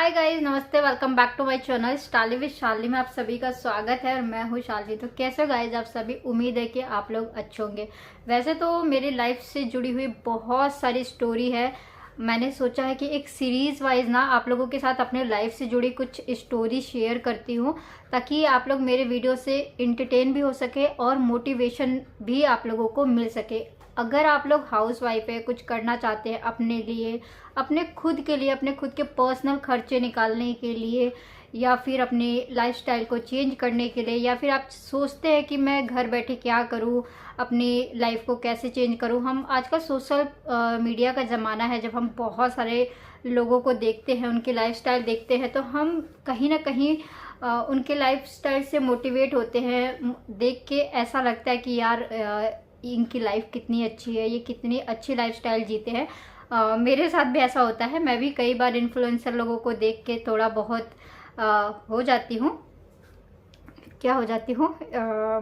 हाय guys, नमस्ते। Welcome back to my channel Styly with Shalini में आप सभी का स्वागत है और मैं हूँ शालिनी। तो कैसे हो गाइस आप सभी? उम्मीद है कि आप लोग अच्छे होंगे। वैसे तो मेरी लाइफ से जुड़ी हुई बहुत सारी स्टोरी है। मैंने सोचा है कि एक सीरीज वाइज ना आप लोगों के साथ अपने लाइफ से जुड़ी कुछ स्टोरी शेयर करती हूँ, ताकि आप लोग मेरे वीडियो से इंटरटेन भी हो सके और मोटिवेशन भी आप लोगों को मिल सके। अगर आप लोग हाउस वाइफ है, कुछ करना चाहते हैं अपने लिए, अपने खुद के लिए, अपने खुद के पर्सनल खर्चे निकालने के लिए, या फिर अपने लाइफस्टाइल को चेंज करने के लिए, या फिर आप सोचते हैं कि मैं घर बैठे क्या करूं, अपनी लाइफ को कैसे चेंज करूं। हम आजकल सोशल मीडिया का ज़माना है, जब हम बहुत सारे लोगों को देखते हैं, उनके लाइफस्टाइल देखते हैं, तो हम कहीं ना कहीं उनके लाइफस्टाइल से मोटिवेट होते हैं। देख के ऐसा लगता है कि यार इनकी लाइफ कितनी अच्छी है, ये कितनी अच्छी लाइफस्टाइल जीते हैं। मेरे साथ भी ऐसा होता है। मैं भी कई बार इन्फ्लुएंसर लोगों को देख के थोड़ा बहुत हो जाती हूँ, क्या हो जाती हूँ,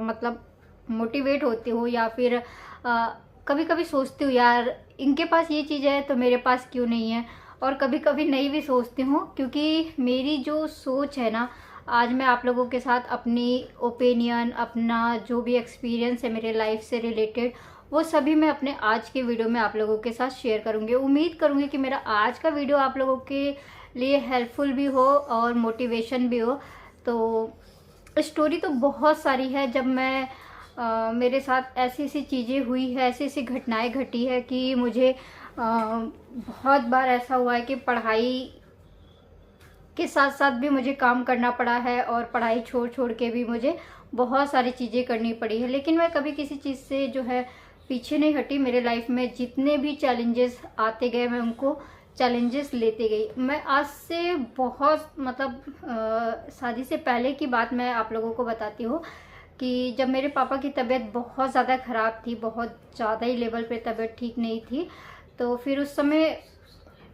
मतलब मोटिवेट होती हूँ, या फिर कभी कभी सोचती हूँ यार इनके पास ये चीज़ है तो मेरे पास क्यों नहीं है। और कभी कभी नहीं भी सोचती हूँ, क्योंकि मेरी जो सोच है ना, आज मैं आप लोगों के साथ अपनी ओपिनियन, अपना जो भी एक्सपीरियंस है मेरे लाइफ से रिलेटेड, वो सभी मैं अपने आज के वीडियो में आप लोगों के साथ शेयर करूंगी। उम्मीद करूंगी कि मेरा आज का वीडियो आप लोगों के लिए हेल्पफुल भी हो और मोटिवेशन भी हो। तो स्टोरी तो बहुत सारी है। जब मैं मेरे साथ ऐसी ऐसी चीज़ें हुई है, ऐसी ऐसी घटनाएं घटी है कि मुझे बहुत बार ऐसा हुआ है कि पढ़ाई के साथ साथ भी मुझे काम करना पड़ा है, और पढ़ाई छोड़ छोड़ के भी मुझे बहुत सारी चीज़ें करनी पड़ी है। लेकिन मैं कभी किसी चीज़ से जो है पीछे नहीं हटी। मेरे लाइफ में जितने भी चैलेंजेस आते गए, मैं उनको चैलेंजेस लेते गई। मैं आज से बहुत मतलब शादी से पहले की बात मैं आप लोगों को बताती हूँ कि जब मेरे पापा की तबीयत बहुत ज़्यादा ख़राब थी, बहुत ज़्यादा ही लेवल पे तबीयत ठीक नहीं थी, तो फिर उस समय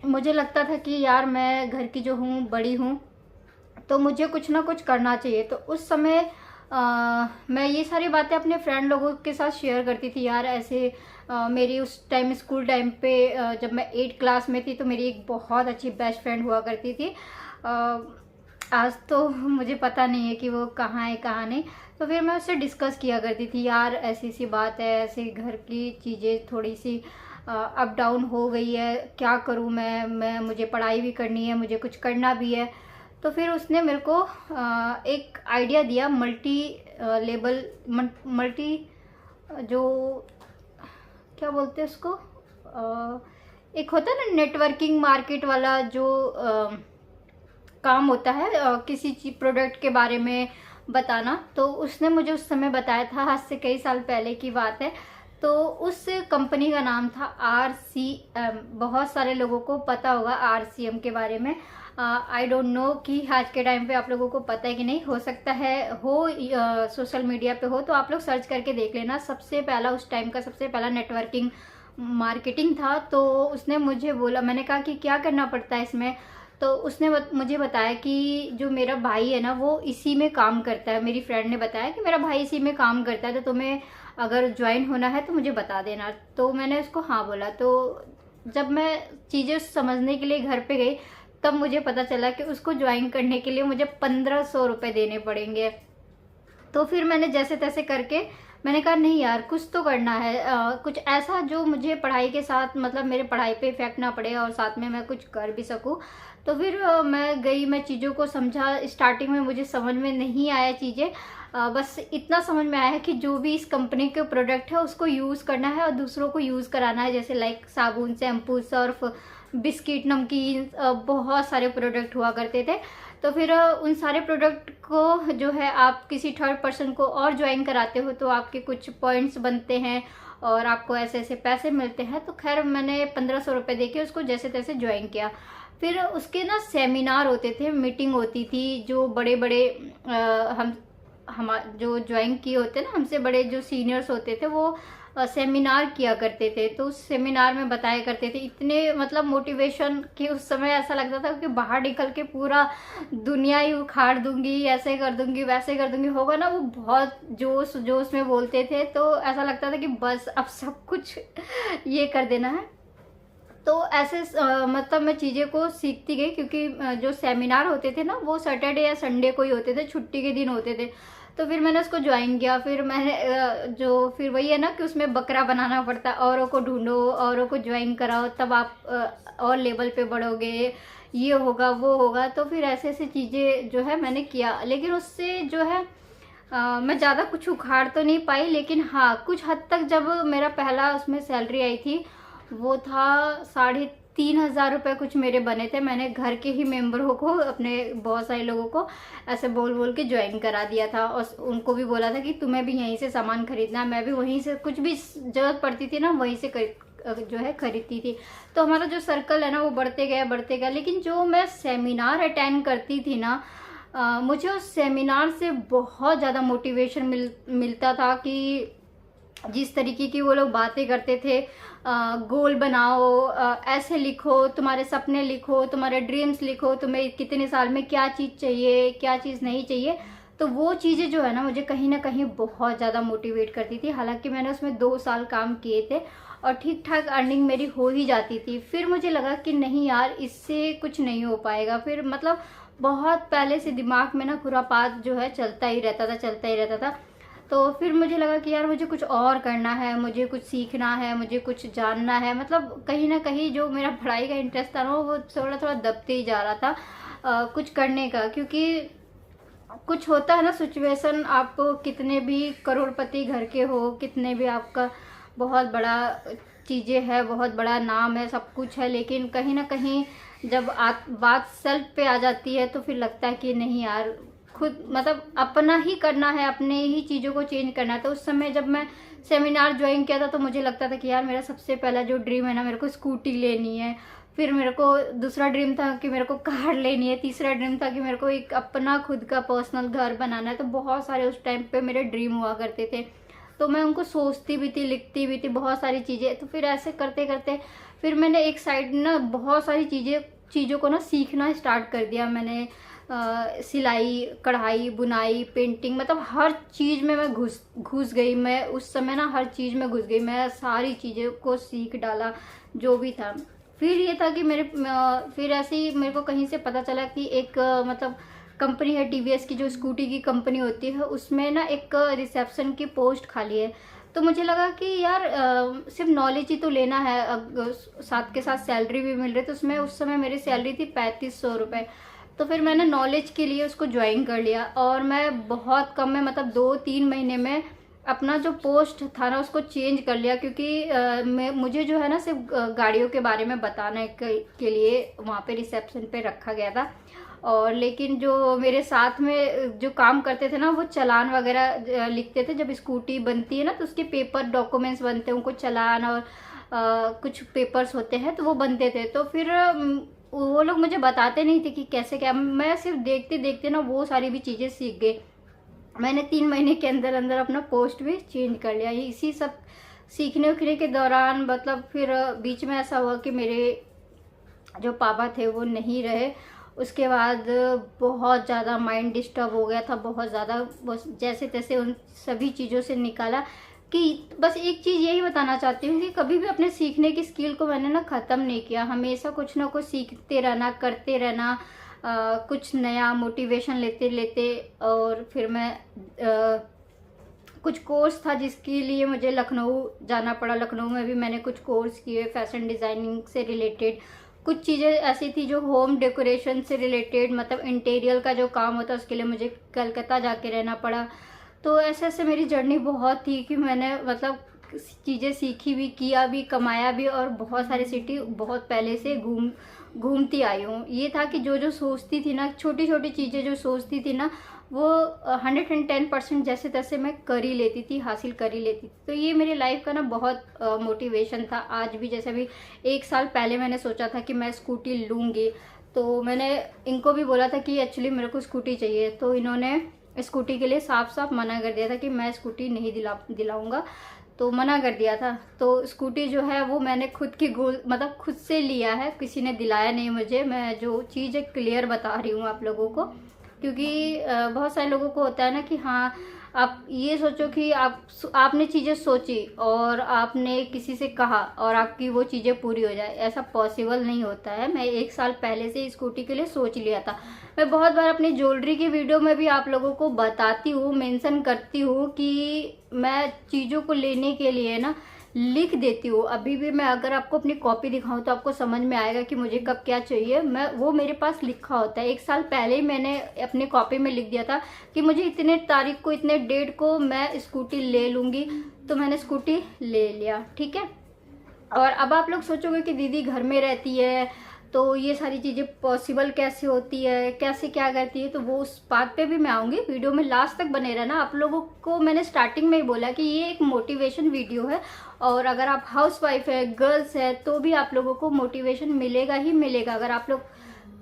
मुझे लगता था कि यार मैं घर की जो हूँ, बड़ी हूँ, तो मुझे कुछ ना कुछ करना चाहिए। तो उस समय मैं ये सारी बातें अपने फ्रेंड लोगों के साथ शेयर करती थी। यार ऐसे मेरी उस टाइम स्कूल टाइम पे जब मैं 8 क्लास में थी, तो मेरी एक बहुत अच्छी बेस्ट फ्रेंड हुआ करती थी। आज तो मुझे पता नहीं है कि वो कहाँ है कहाँ नहीं। तो फिर मैं उससे डिस्कस किया करती थी, यार ऐसी सी बात है, ऐसे घर की चीज़ें थोड़ी सी अप डाउन हो गई है, क्या करूँ मैं मुझे पढ़ाई भी करनी है, मुझे कुछ करना भी है। तो फिर उसने मेरे को एक आइडिया दिया, मल्टी जो क्या बोलते हैं उसको, एक होता है ना नेटवर्किंग मार्केट वाला जो काम होता है, किसी चीज प्रोडक्ट के बारे में बताना। तो उसने मुझे उस समय बताया था, आज से कई साल पहले की बात है। तो उस कंपनी का नाम था RCM। बहुत सारे लोगों को पता होगा RCM के बारे में। आई डोंट नो कि आज के टाइम पे आप लोगों को पता है कि नहीं, हो सकता है हो सोशल मीडिया पे हो, तो आप लोग सर्च करके देख लेना। सबसे पहला उस टाइम का सबसे पहला नेटवर्किंग मार्केटिंग था। तो उसने मुझे बोला, मैंने कहा कि क्या करना पड़ता है इसमें। तो उसने मुझे बताया कि जो मेरा भाई है ना, वो इसी में काम करता है। मेरी फ्रेंड ने बताया कि मेरा भाई इसी में काम करता है, तो तुम्हें अगर ज्वाइन होना है तो मुझे बता देना। तो मैंने उसको हाँ बोला। तो जब मैं चीज़ें समझने के लिए घर पे गई, तब मुझे पता चला कि उसको ज्वाइन करने के लिए मुझे 1500 रुपये देने पड़ेंगे। तो फिर मैंने जैसे तैसे करके मैंने कहा नहीं यार, कुछ तो करना है, कुछ ऐसा जो मुझे पढ़ाई के साथ, मतलब मेरे पढ़ाई पे इफेक्ट ना पड़े और साथ में मैं कुछ कर भी सकूं। तो फिर मैं गई, मैं चीज़ों को समझा। स्टार्टिंग में मुझे समझ में नहीं आया चीज़ें, बस इतना समझ में आया कि जो भी इस कंपनी के प्रोडक्ट है उसको यूज़ करना है और दूसरों को यूज़ कराना है। जैसे लाइक साबुन, शैम्पू, सर्फ, बिस्किट, नमकीन, बहुत सारे प्रोडक्ट हुआ करते थे। तो फिर उन सारे प्रोडक्ट को जो है आप किसी थर्ड पर्सन को और ज्वाइन कराते हो, तो आपके कुछ पॉइंट्स बनते हैं और आपको ऐसे ऐसे पैसे मिलते हैं। तो खैर मैंने 1500 रुपये दे के उसको जैसे तैसे ज्वाइन किया। फिर उसके ना सेमिनार होते थे, मीटिंग होती थी। जो बड़े बड़े हम जो ज्वाइन किए होते ना, हमसे बड़े जो सीनियर्स होते थे, वो सेमिनार किया करते थे। तो उस सेमिनार में बताया करते थे, इतने मतलब मोटिवेशन कि उस समय ऐसा लगता था कि बाहर निकल के पूरा दुनिया ही उखाड़ दूंगी, ऐसे कर दूंगी, वैसे कर दूंगी। होगा ना, वो बहुत जोश जोश में बोलते थे। तो ऐसा लगता था कि बस अब सब कुछ ये कर देना है। तो ऐसे मतलब मैं चीज़ें को सीखती गई, क्योंकि जो सेमिनार होते थे ना वो सैटरडे या संडे को ही होते थे, छुट्टी के दिन होते थे। तो फिर मैंने उसको ज्वाइन किया। फिर मैंने जो फिर वही है ना कि उसमें बकरा बनाना पड़ता है, औरों को ढूंढो, औरों को ज्वाइन कराओ, तब आप और लेवल पे बढ़ोगे, ये होगा वो होगा। तो फिर ऐसे ऐसे चीज़ें जो है मैंने किया, लेकिन उससे जो है मैं ज़्यादा कुछ उखाड़ तो नहीं पाई, लेकिन हाँ कुछ हद तक जब मेरा पहला उसमें सैलरी आई थी, वो था 3,500 रुपये कुछ मेरे बने थे। मैंने घर के ही मेंबरों को, अपने बहुत सारे लोगों को ऐसे बोल बोल के ज्वाइन करा दिया था, और उनको भी बोला था कि तुम्हें भी यहीं से सामान खरीदना है। मैं भी वहीं से कुछ भी जरूरत पड़ती थी ना, वहीं से जो है खरीदती थी। तो हमारा जो सर्कल है ना वो बढ़ते गया। लेकिन जो मैं सेमिनार अटेंड करती थी ना, मुझे उस सेमिनार से बहुत ज़्यादा मोटिवेशन मिलता था कि जिस तरीके की वो लोग बातें करते थे, गोल बनाओ, ऐसे लिखो, तुम्हारे सपने लिखो, तुम्हारे ड्रीम्स लिखो, तुम्हें कितने साल में क्या चीज़ चाहिए, क्या चीज़ नहीं चाहिए। तो वो चीज़ें जो है ना मुझे कहीं ना कहीं बहुत ज़्यादा मोटिवेट करती थी। हालांकि मैंने उसमें 2 साल काम किए थे और ठीक ठाक अर्निंग मेरी हो ही जाती थी। फिर मुझे लगा कि नहीं यार, इससे कुछ नहीं हो पाएगा। फिर मतलब बहुत पहले से दिमाग में ना खुरापात जो है चलता ही रहता था। तो फिर मुझे लगा कि यार मुझे कुछ और करना है, मुझे कुछ सीखना है, मुझे कुछ जानना है। मतलब कहीं ना कहीं जो मेरा पढ़ाई का इंटरेस्ट था ना वो थोड़ा थोड़ा दबते ही जा रहा था कुछ करने का। क्योंकि कुछ होता है ना सिचुएशन, आप कितने भी करोड़पति घर के हो, कितने भी आपका बहुत बड़ा चीज़ें है, बहुत बड़ा नाम है, सब कुछ है, लेकिन कहीं ना कहीं जब बात सेल्फ पे आ जाती है तो फिर लगता है कि नहीं यार, खुद मतलब अपना ही करना है, अपने ही चीज़ों को चेंज करना है। तो उस समय जब मैं सेमिनार ज्वाइन किया था तो मुझे लगता था कि यार मेरा सबसे पहला जो ड्रीम है ना, मेरे को स्कूटी लेनी है। फिर मेरे को दूसरा ड्रीम था कि मेरे को कार लेनी है। तीसरा ड्रीम था कि मेरे को एक अपना खुद का पर्सनल घर बनाना है। तो बहुत सारे उस टाइम पे मेरे ड्रीम हुआ करते थे, तो मैं उनको सोचती भी थी, लिखती भी थी, बहुत सारी चीज़ें। तो फिर ऐसे करते करते फिर मैंने एक साइड ना बहुत सारी चीज़ों को ना सीखना स्टार्ट कर दिया। मैंने सिलाई, कढ़ाई, बुनाई, पेंटिंग, मतलब हर चीज़ में मैं घुस गई। मैं उस समय ना हर चीज़ में घुस गई, मैं सारी चीज़ों को सीख डाला जो भी था। फिर ये था कि फिर ऐसे ही मेरे को कहीं से पता चला कि एक मतलब कंपनी है टीवीएस की, जो स्कूटी की कंपनी होती है, उसमें ना एक रिसेप्शन की पोस्ट खाली है। तो मुझे लगा कि यार सिर्फ नॉलेज ही तो लेना है, साथ के साथ सैलरी भी मिल रही। तो उसमें उस समय मेरी सैलरी थी 3500 रुपये। तो फिर मैंने नॉलेज के लिए उसको ज्वाइन कर लिया, और मैं बहुत कम में मतलब 2-3 महीने में अपना जो पोस्ट था ना उसको चेंज कर लिया। क्योंकि मुझे जो है ना सिर्फ गाड़ियों के बारे में बताने के लिए वहाँ पे रिसेप्शन पे रखा गया था। और लेकिन जो मेरे साथ में जो काम करते थे ना वो चालान वगैरह लिखते थे। जब स्कूटी बनती है ना तो उसके पेपर डॉक्यूमेंट्स बनते हैं, उनको चालान और कुछ पेपर्स होते हैं तो वो बनते थे। तो फिर वो लोग मुझे बताते नहीं थे कि कैसे क्या, मैं सिर्फ देखते देखते ना वो सारी भी चीज़ें सीख गई। मैंने 3 महीने के अंदर अंदर अपना पोस्ट भी चेंज कर लिया। इसी सब सीखने उखने के दौरान मतलब फिर बीच में ऐसा हुआ कि मेरे जो पापा थे वो नहीं रहे। उसके बाद बहुत ज़्यादा माइंड डिस्टर्ब हो गया था, बहुत ज़्यादा। बस जैसे तैसे उन सभी चीज़ों से निकाला। कि बस एक चीज़ यही बताना चाहती हूँ कि कभी भी अपने सीखने की स्किल को मैंने ना ख़त्म नहीं किया। हमेशा कुछ ना कुछ सीखते रहना, करते रहना, कुछ नया मोटिवेशन लेते लेते। और फिर मैं कुछ कोर्स था जिसके लिए मुझे लखनऊ जाना पड़ा। लखनऊ में भी मैंने कुछ कोर्स किए फैशन डिज़ाइनिंग से रिलेटेड। कुछ चीज़ें ऐसी थी जो होम डेकोरेशन से रिलेटेड, मतलब इंटीरियर का जो काम होता है उसके लिए मुझे कलकत्ता जाके रहना पड़ा। तो ऐसे ऐसे मेरी जर्नी बहुत थी कि मैंने मतलब चीज़ें सीखी भी, किया भी, कमाया भी, और बहुत सारी सिटी बहुत पहले से घूमती आई हूँ। ये था कि जो जो सोचती थी ना, छोटी छोटी चीज़ें जो सोचती थी ना, वो 110% जैसे तैसे मैं कर ही लेती थी, हासिल कर ही लेती थी। तो ये मेरी लाइफ का ना बहुत मोटिवेशन था। आज भी जैसे भी 1 साल पहले मैंने सोचा था कि मैं स्कूटी लूँगी, तो मैंने इनको भी बोला था कि एक्चुअली मेरे को स्कूटी चाहिए। तो इन्होंने स्कूटी के लिए साफ साफ मना कर दिया था कि मैं स्कूटी नहीं दिलाऊंगा, तो मना कर दिया था। तो स्कूटी जो है वो मैंने खुद की गोल मतलब खुद से लिया है, किसी ने दिलाया नहीं मुझे। मैं जो चीज़ क्लियर बता रही हूँ आप लोगों को। क्योंकि बहुत सारे लोगों को होता है ना कि हाँ, आप ये सोचो कि आपने चीज़ें सोची और आपने किसी से कहा और आपकी वो चीज़ें पूरी हो जाए, ऐसा पॉसिबल नहीं होता है। मैं 1 साल पहले से स्कूटी के लिए सोच लिया था। मैं बहुत बार अपनी ज्वेलरी की वीडियो में भी आप लोगों को बताती हूँ, मेंशन करती हूँ कि मैं चीज़ों को लेने के लिए ना लिख देती हूँ। अभी भी मैं अगर आपको अपनी कॉपी दिखाऊं तो आपको समझ में आएगा कि मुझे कब क्या चाहिए। वो मेरे पास लिखा होता है। 1 साल पहले ही मैंने अपनी कॉपी में लिख दिया था कि मुझे इतने तारीख को, इतने डेट को मैं स्कूटी ले लूँगी, तो मैंने स्कूटी ले लिया। ठीक है। और अब आप लोग सोचोगे कि दीदी घर में रहती है तो ये सारी चीज़ें पॉसिबल कैसे होती है, कैसे क्या करती है, तो वो उस बात पे भी मैं आऊँगी। वीडियो में लास्ट तक बने रहना। आप लोगों को मैंने स्टार्टिंग में ही बोला कि ये एक मोटिवेशन वीडियो है, और अगर आप हाउसवाइफ है, गर्ल्स है, तो भी आप लोगों को मोटिवेशन मिलेगा ही मिलेगा। अगर आप लोग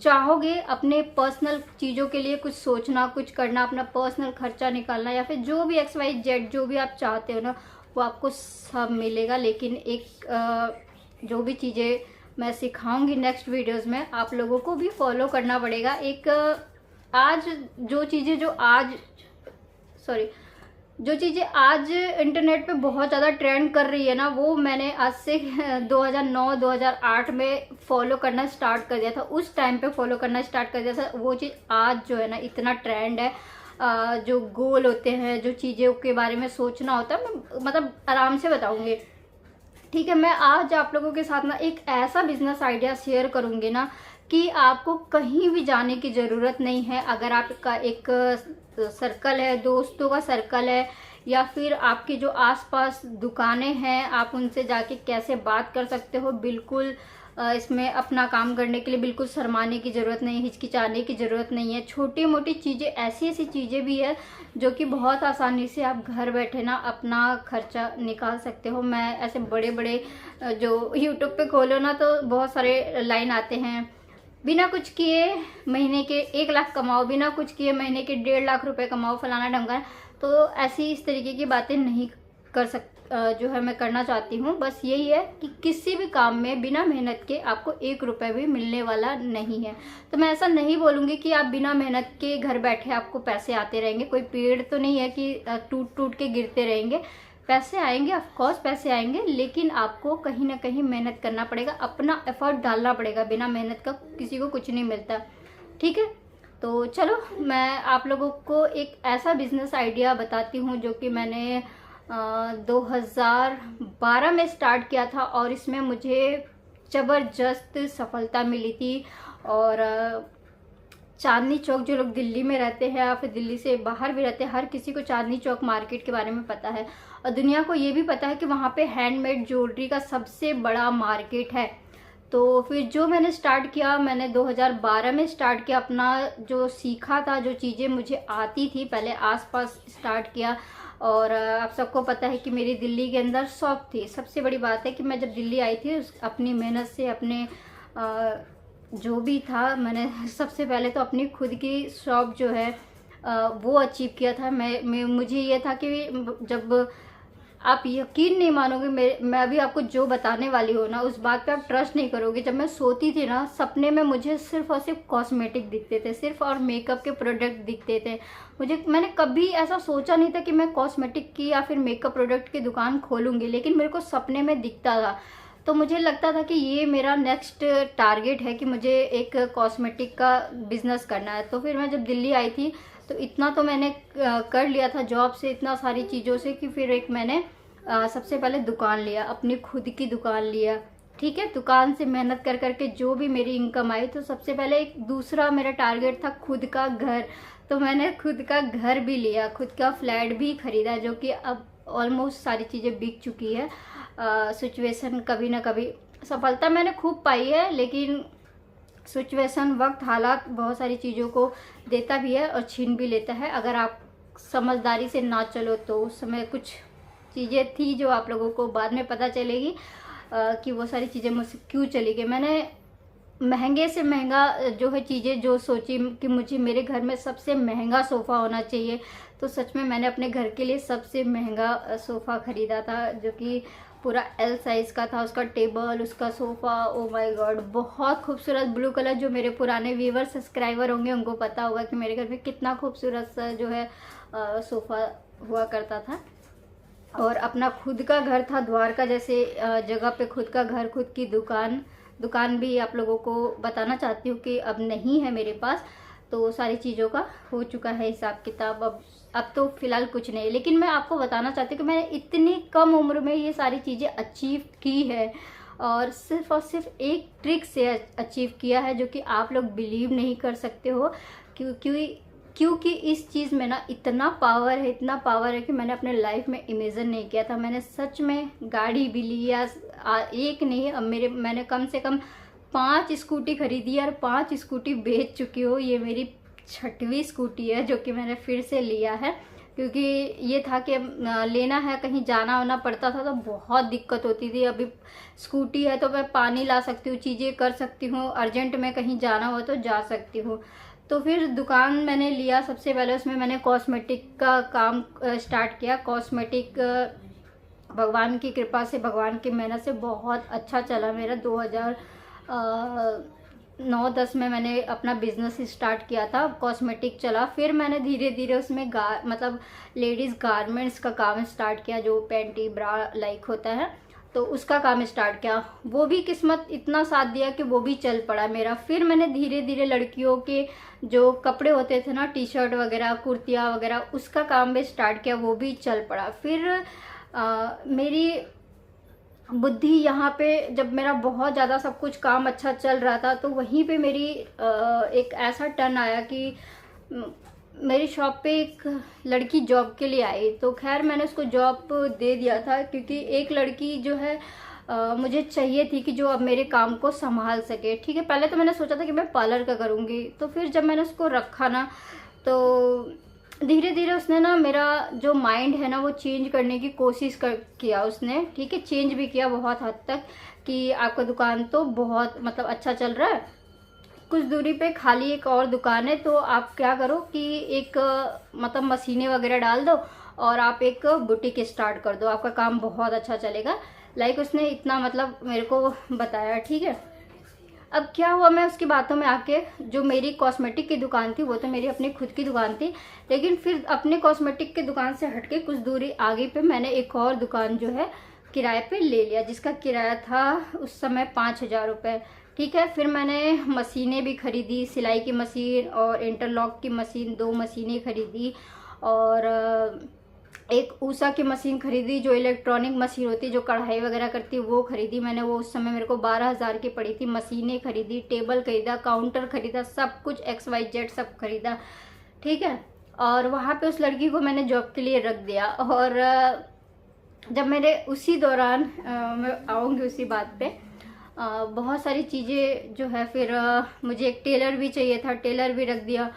चाहोगे अपने पर्सनल चीज़ों के लिए कुछ सोचना, कुछ करना, अपना पर्सनल खर्चा निकालना, या फिर जो भी XYZ जो भी आप चाहते हो ना, वो आपको सब मिलेगा। लेकिन जो भी चीज़ें मैं सिखाऊंगी नेक्स्ट वीडियोस में, आप लोगों को भी फॉलो करना पड़ेगा। आज जो चीज़ें आज इंटरनेट पे बहुत ज़्यादा ट्रेंड कर रही है ना, वो मैंने आज से 2009-2008 में फॉलो करना स्टार्ट कर दिया था। उस टाइम पे फॉलो करना स्टार्ट कर दिया था। वो चीज़ आज जो है ना इतना ट्रेंड है। जो गोल होते हैं, जो चीज़ों के बारे में सोचना होता है, मैं मतलब आराम से बताऊंगी। ठीक है। मैं आज आप लोगों के साथ ना एक ऐसा बिजनेस आइडिया शेयर करूंगी ना कि आपको कहीं भी जाने की ज़रूरत नहीं है। अगर आपका एक सर्कल है, दोस्तों का सर्कल है, या फिर आपके जो आसपास दुकानें हैं, आप उनसे जाके कैसे बात कर सकते हो। बिल्कुल इसमें अपना काम करने के लिए बिल्कुल शर्माने की ज़रूरत नहीं, हिचकिचाने की ज़रूरत नहीं है। छोटी मोटी चीज़ें, ऐसी चीज़ें भी है जो कि बहुत आसानी से आप घर बैठे ना अपना खर्चा निकाल सकते हो। मैं ऐसे बड़े बड़े जो यूट्यूब पे खोलो ना तो बहुत सारे लाइन आते हैं, बिना कुछ किए महीने के 1 लाख कमाओ, बिना कुछ किए महीने के 1.5 लाख रुपए कमाओ, फलाना ढंगा। तो ऐसी इस तरीके की बातें नहीं कर जो है मैं करना चाहती हूँ। बस यही है कि किसी भी काम में बिना मेहनत के आपको 1 रुपए भी मिलने वाला नहीं है। तो मैं ऐसा नहीं बोलूँगी कि आप बिना मेहनत के घर बैठे आपको पैसे आते रहेंगे। कोई पेड़ तो नहीं है कि टूट टूट के गिरते रहेंगे। पैसे आएंगे, ऑफकोर्स पैसे आएंगे, लेकिन आपको कहीं ना कहीं मेहनत करना पड़ेगा, अपना एफर्ट डालना पड़ेगा। बिना मेहनत का किसी को कुछ नहीं मिलता। ठीक है। तो चलो मैं आप लोगों को एक ऐसा बिजनेस आइडिया बताती हूँ जो कि मैंने 2012 में स्टार्ट किया था, और इसमें मुझे ज़बरदस्त सफलता मिली थी। और चांदनी चौक, जो लोग दिल्ली में रहते हैं या फिर दिल्ली से बाहर भी रहते हैं, हर किसी को चांदनी चौक मार्केट के बारे में पता है, और दुनिया को ये भी पता है कि वहाँ पे हैंडमेड ज्वेलरी का सबसे बड़ा मार्केट है। तो फिर जो मैंने स्टार्ट किया, मैंने 2012 में स्टार्ट किया। अपना जो सीखा था, जो चीज़ें मुझे आती थी, पहले आसपास स्टार्ट किया। और आप सबको पता है कि मेरी दिल्ली के अंदर शॉप थी। सबसे बड़ी बात है कि मैं जब दिल्ली आई थी, अपनी मेहनत से, अपने जो भी था, मैंने सबसे पहले तो अपनी खुद की शॉप जो है वो अचीव किया था। मुझे ये था कि जब आप यकीन नहीं मानोगे, मैं अभी आपको जो बताने वाली हूँ ना, उस बात पे आप ट्रस्ट नहीं करोगे। जब मैं सोती थी ना, सपने में मुझे सिर्फ और सिर्फ कॉस्मेटिक दिखते थे, सिर्फ और मेकअप के प्रोडक्ट दिखते थे। मैंने कभी ऐसा सोचा नहीं था कि मैं कॉस्मेटिक की या फिर मेकअप प्रोडक्ट की दुकान खोलूँगी, लेकिन मेरे को सपने में दिखता था। तो मुझे लगता था कि ये मेरा नेक्स्ट टारगेट है कि मुझे एक कॉस्मेटिक का बिजनेस करना है। तो फिर मैं जब दिल्ली आई थी तो इतना तो मैंने कर लिया था जॉब से, इतना सारी चीज़ों से, कि फिर एक मैंने सबसे पहले दुकान लिया, अपनी खुद की दुकान लिया। ठीक है। दुकान से मेहनत कर करके जो भी मेरी इनकम आई, तो सबसे पहले एक दूसरा मेरा टारगेट था खुद का घर। तो मैंने खुद का घर भी लिया, खुद का फ्लैट भी खरीदा, जो कि अब ऑलमोस्ट सारी चीज़ें बिक चुकी है। सिचुएशन कभी ना कभी सफलता मैंने खूब पाई है, लेकिन सिचुएशन, वक्त, हालात बहुत सारी चीज़ों को देता भी है और छीन भी लेता है। अगर आप समझदारी से ना चलो तो उस समय कुछ चीज़ें थी जो आप लोगों को बाद में पता चलेगी कि वो सारी चीज़ें मुझसे क्यों चली गई। मैंने महंगे से महंगा जो है चीज़ें जो सोची कि मुझे मेरे घर में सबसे महंगा सोफ़ा होना चाहिए, तो सच में मैंने अपने घर के लिए सबसे महंगा सोफ़ा ख़रीदा था, जो कि पूरा एल साइज़ का था उसका टेबल, उसका सोफ़ा। ओ माय गॉड, बहुत खूबसूरत ब्लू कलर। जो मेरे पुराने व्यूवर सब्सक्राइबर होंगे उनको पता होगा कि मेरे घर में कितना खूबसूरत सा जो है सोफ़ा हुआ करता था। और अपना खुद का घर था द्वारका जैसे जगह पे, खुद का घर, खुद की दुकान भी आप लोगों को बताना चाहती हूँ कि अब नहीं है मेरे पास। तो सारी चीज़ों का हो चुका है हिसाब किताब। अब तो फ़िलहाल कुछ नहीं, लेकिन मैं आपको बताना चाहती हूँ कि मैंने इतनी कम उम्र में ये सारी चीज़ें अचीव की है, और सिर्फ एक ट्रिक से अचीव किया है, जो कि आप लोग बिलीव नहीं कर सकते हो। क्योंकि इस चीज़ में ना इतना पावर है, इतना पावर है कि मैंने अपने लाइफ में इमेजिन नहीं किया था। मैंने सच में गाड़ी भी ली, या एक नहीं, अब मैंने कम से कम 5 स्कूटी खरीदी और 5 स्कूटी बेच चुकी हूँ। ये मेरी 6वीं स्कूटी है जो कि मैंने फिर से लिया है, क्योंकि ये था कि लेना है, कहीं जाना वाना पड़ता था तो बहुत दिक्कत होती थी। अभी स्कूटी है तो मैं पानी ला सकती हूँ, चीज़ें कर सकती हूँ, अर्जेंट में कहीं जाना हो तो जा सकती हूँ। तो फिर दुकान मैंने लिया, सबसे पहले उसमें मैंने कॉस्मेटिक का काम स्टार्ट किया। कॉस्मेटिक भगवान की कृपा से, भगवान की मेहनत से बहुत अच्छा चला मेरा। 2009-10 में मैंने अपना बिजनेस स्टार्ट किया था, कॉस्मेटिक चला। फिर मैंने धीरे धीरे उसमें मतलब लेडीज़ गारमेंट्स का काम स्टार्ट किया, जो पैंटी ब्रा लाइक होता है, तो उसका काम स्टार्ट किया। वो भी किस्मत इतना साथ दिया कि वो भी चल पड़ा मेरा। फिर मैंने धीरे धीरे लड़कियों के जो कपड़े होते थे ना, टी शर्ट वगैरह, कुर्तियाँ वगैरह, उसका काम भी स्टार्ट किया, वो भी चल पड़ा। फिर मेरी बुद्धि यहाँ पे, जब मेरा बहुत ज़्यादा सब कुछ काम अच्छा चल रहा था, तो वहीं पे मेरी एक ऐसा टर्न आया कि मेरी शॉप पे एक लड़की जॉब के लिए आई। तो खैर मैंने उसको जॉब दे दिया था, क्योंकि एक लड़की जो है मुझे चाहिए थी कि जो अब मेरे काम को संभाल सके। ठीक है, पहले तो मैंने सोचा था कि मैं पार्लर का करूँगी। तो फिर जब मैंने उसको रखा ना, तो धीरे धीरे उसने ना मेरा जो माइंड है ना वो चेंज करने की कोशिश किया उसने। ठीक है, चेंज भी किया बहुत हद तक, कि आपका दुकान तो बहुत मतलब अच्छा चल रहा है, कुछ दूरी पे खाली एक और दुकान है, तो आप क्या करो कि एक मतलब मशीनें वगैरह डाल दो और आप एक बुटीक स्टार्ट कर दो, आपका काम बहुत अच्छा चलेगा। लाइक उसने इतना मतलब मेरे को बताया। ठीक है, अब क्या हुआ, मैं उसकी बातों में आके, जो मेरी कॉस्मेटिक की दुकान थी वो तो मेरी अपनी खुद की दुकान थी, लेकिन फिर अपने कॉस्मेटिक की दुकान से हटके कुछ दूरी आगे पे मैंने एक और दुकान जो है किराए पे ले लिया, जिसका किराया था उस समय 5,000 रुपये। ठीक है, फिर मैंने मशीनें भी खरीदी, सिलाई की मशीन और इंटरलॉक की मशीन, 2 मशीनें खरीदी, और एक ऊषा की मशीन खरीदी, जो इलेक्ट्रॉनिक मशीन होती है, जो कढ़ाई वगैरह करती है, वो खरीदी मैंने। वो उस समय मेरे को 12,000 की पड़ी थी। मशीनें खरीदी, टेबल खरीदा, काउंटर खरीदा, सब कुछ XYZ सब खरीदा। ठीक है, और वहाँ पे उस लड़की को मैंने जॉब के लिए रख दिया। और जब मेरे उसी दौरान मैं आऊँगी उसी बात पे, बहुत सारी चीज़ें जो है, फिर मुझे एक टेलर भी चाहिए था, टेलर भी रख दिया।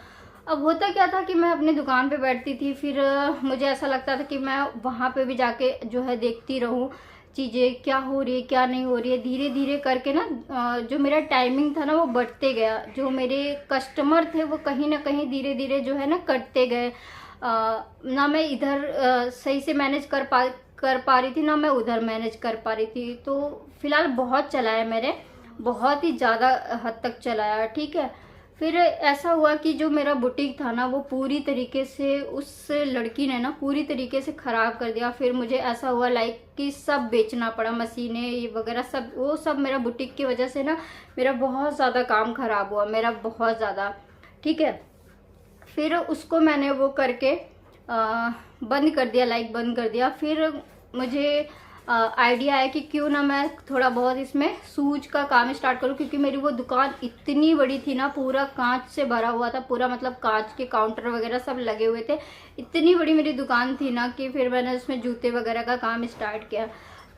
अब होता क्या था कि मैं अपनी दुकान पे बैठती थी, फिर मुझे ऐसा लगता था कि मैं वहाँ पे भी जाके जो है देखती रहूँ चीज़ें क्या हो रही है, क्या नहीं हो रही है। धीरे धीरे करके ना जो मेरा टाइमिंग था ना वो बढ़ते गया, जो मेरे कस्टमर थे वो कहीं ना कहीं धीरे धीरे जो है ना कटते गए। ना मैं इधर सही से मैनेज कर पा रही थी, ना मैं उधर मैनेज कर पा रही थी। तो फिलहाल बहुत चलाया मेरे, बहुत ही ज़्यादा हद तक चलाया। ठीक है, फिर ऐसा हुआ कि जो मेरा बुटीक था ना वो पूरी तरीके से उस लड़की ने ना पूरी तरीके से ख़राब कर दिया। फिर मुझे ऐसा हुआ लाइक कि सब बेचना पड़ा, मशीनें वगैरह सब, वो सब मेरा बुटीक की वजह से ना मेरा बहुत ज़्यादा काम ख़राब हुआ, मेरा बहुत ज़्यादा। ठीक है, फिर उसको मैंने वो करके बंद कर दिया, लाइक बंद कर दिया। फिर मुझे आइडिया आया कि क्यों ना मैं थोड़ा बहुत इसमें सूज का काम स्टार्ट करूं, क्योंकि मेरी वो दुकान इतनी बड़ी थी ना, पूरा कांच से भरा हुआ था, पूरा मतलब कांच के काउंटर वगैरह सब लगे हुए थे। इतनी बड़ी मेरी दुकान थी ना कि फिर मैंने उसमें जूते वगैरह का काम स्टार्ट किया।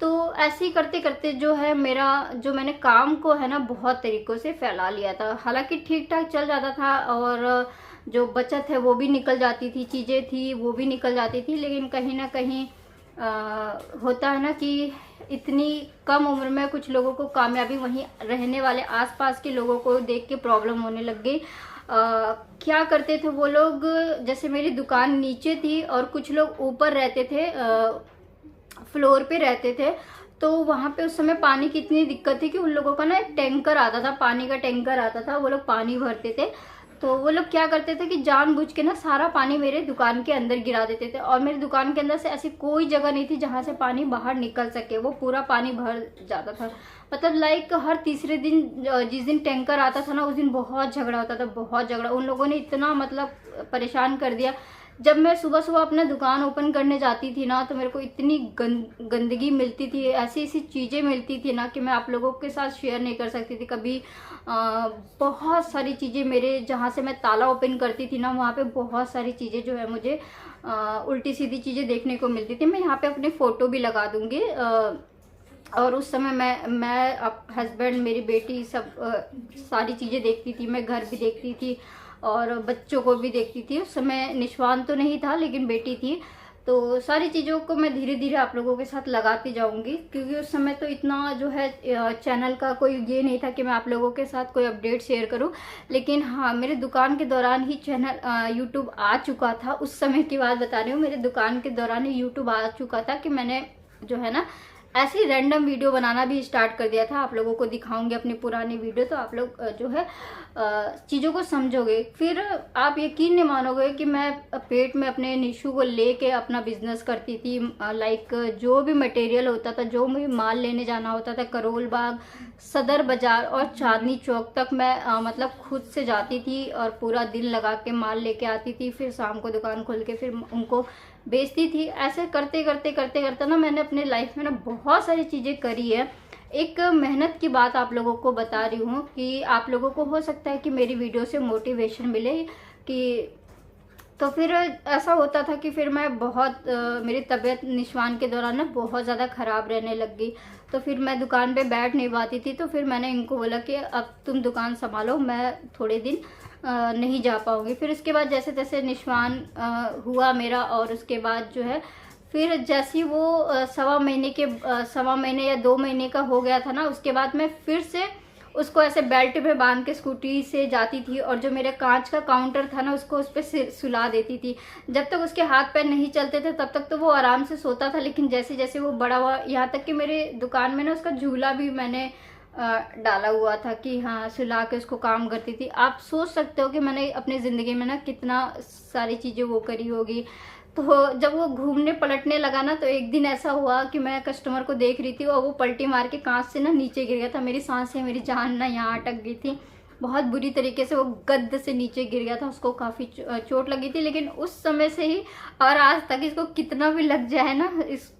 तो ऐसे ही करते करते जो है मेरा जो मैंने काम को है ना बहुत तरीक़ों से फैला लिया था। हालांकि ठीक ठाक चल जाता था, और जो बचत है वो भी निकल जाती थी, चीज़ें थी वो भी निकल जाती थी, लेकिन कहीं ना कहीं होता है ना कि इतनी कम उम्र में कुछ लोगों को कामयाबी, वहीं रहने वाले आसपास के लोगों को देख के प्रॉब्लम होने लग गई। क्या करते थे वो लोग, जैसे मेरी दुकान नीचे थी और कुछ लोग ऊपर रहते थे, फ्लोर पे रहते थे, तो वहाँ पे उस समय पानी की इतनी दिक्कत थी कि उन लोगों का ना एक टैंकर आता था, पानी का टैंकर आता था, वो लोग पानी भरते थे। तो वो लोग क्या करते थे कि जानबूझ के ना सारा पानी मेरे दुकान के अंदर गिरा देते थे, और मेरी दुकान के अंदर से ऐसी कोई जगह नहीं थी जहाँ से पानी बाहर निकल सके, वो पूरा पानी भर जाता था। मतलब लाइक हर तीसरे दिन जिस दिन टैंकर आता था ना, उस दिन बहुत झगड़ा होता था, बहुत झगड़ा। उन लोगों ने इतना मतलब परेशान कर दिया। जब मैं सुबह सुबह अपना दुकान ओपन करने जाती थी ना, तो मेरे को इतनी गंदगी मिलती थी, ऐसी ऐसी चीज़ें मिलती थी ना कि मैं आप लोगों के साथ शेयर नहीं कर सकती थी कभी। बहुत सारी चीज़ें मेरे जहाँ से मैं ताला ओपन करती थी ना, वहाँ पे बहुत सारी चीज़ें जो है मुझे उल्टी सीधी चीज़ें देखने को मिलती थी। मैं यहाँ पे अपने फ़ोटो भी लगा दूँगी। और उस समय मैं हस्बैंड, मेरी बेटी सब सारी चीज़ें देखती थी। मैं घर भी देखती थी और बच्चों को भी देखती थी। उस समय निश्वान तो नहीं था, लेकिन बेटी थी। तो सारी चीज़ों को मैं धीरे धीरे आप लोगों के साथ लगाती जाऊंगी, क्योंकि उस समय तो इतना जो है चैनल का कोई ये नहीं था कि मैं आप लोगों के साथ कोई अपडेट शेयर करूं। लेकिन हाँ, मेरे दुकान के दौरान ही चैनल यूट्यूब आ चुका था। उस समय की बात बता रही हूँ, मेरे दुकान के दौरान ही यूट्यूब आ चुका था कि मैंने जो है ना ऐसी रैंडम वीडियो बनाना भी स्टार्ट कर दिया था। आप लोगों को दिखाऊंगी अपनी पुरानी वीडियो, तो आप लोग जो है चीज़ों को समझोगे। फिर आप यकीन नहीं मानोगे कि मैं पेट में अपने निशु को लेके अपना बिजनेस करती थी। लाइक जो भी मटेरियल होता था, जो भी माल लेने जाना होता था, करोल बाग, सदर बाजार और चांदनी चौक तक मैं मतलब खुद से जाती थी और पूरा दिन लगा के माल लेके आती थी। फिर शाम को दुकान खोल के फिर उनको बेचती थी। ऐसे करते करते करते करते ना मैंने अपने लाइफ में ना बहुत सारी चीज़ें करी है। एक मेहनत की बात आप लोगों को बता रही हूँ कि आप लोगों को हो सकता है कि मेरी वीडियो से मोटिवेशन मिले कि। तो फिर ऐसा होता था कि फिर मैं बहुत मेरी तबीयत निश्वान के दौरान ना बहुत ज़्यादा ख़राब रहने लग गई। तो फिर मैं दुकान पे बैठ नहीं पाती थी। तो फिर मैंने इनको बोला कि अब तुम दुकान संभालो, मैं थोड़े दिन नहीं जा पाऊंगी। फिर उसके बाद जैसे तैसे निश्वान हुआ मेरा, और उसके बाद जो है फिर जैसे वो सवा महीने या 2 महीने का हो गया था ना, उसके बाद मैं फिर से उसको ऐसे बेल्ट पे बांध के स्कूटी से जाती थी, और जो मेरे कांच का काउंटर था ना, उसको उस पर सुला देती थी। जब तक उसके हाथ पैर नहीं चलते थे तब तक तो वो आराम से सोता था, लेकिन जैसे जैसे वो बड़ा हुआ, यहाँ तक कि मेरे दुकान में ना उसका झूला भी मैंने डाला हुआ था कि हाँ, सुला के उसको काम करती थी। आप सोच सकते हो कि मैंने अपनी ज़िंदगी में ना कितना सारी चीज़ें वो करी होगी। तो जब वो घूमने पलटने लगा ना, तो एक दिन ऐसा हुआ कि मैं कस्टमर को देख रही थी और वो पलटी मार के कांच से ना नीचे गिर गया था। मेरी सांसें, मेरी जान ना यहाँ अटक गई थी। बहुत बुरी तरीके से वो गद्द से नीचे गिर गया था, उसको काफ़ी चोट लगी थी। लेकिन उस समय से ही और आज तक इसको कितना भी लग जाए ना, इस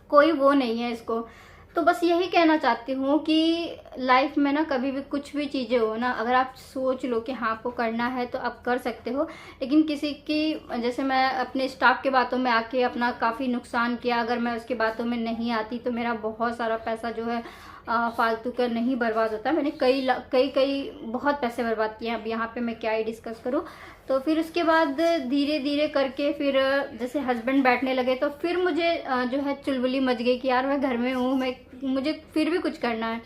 कोई वो नहीं है इसको। तो बस यही कहना चाहती हूँ कि लाइफ में ना कभी भी कुछ भी चीज़ें हो ना, अगर आप सोच लो कि हाँ आपको करना है तो आप कर सकते हो। लेकिन किसी की, जैसे मैं अपने स्टाफ के बातों में आके अपना काफ़ी नुकसान किया, अगर मैं उसकी बातों में नहीं आती तो मेरा बहुत सारा पैसा जो है फालतू का नहीं बर्बाद होता। मैंने कई बहुत पैसे बर्बाद किए हैं। अब यहाँ पे मैं क्या ही डिस्कस करूँ। तो फिर उसके बाद धीरे धीरे करके फिर जैसे हस्बैंड बैठने लगे, तो फिर मुझे जो है चुलबुली मच गई कि यार मैं घर में हूँ, मुझे फिर भी कुछ करना है।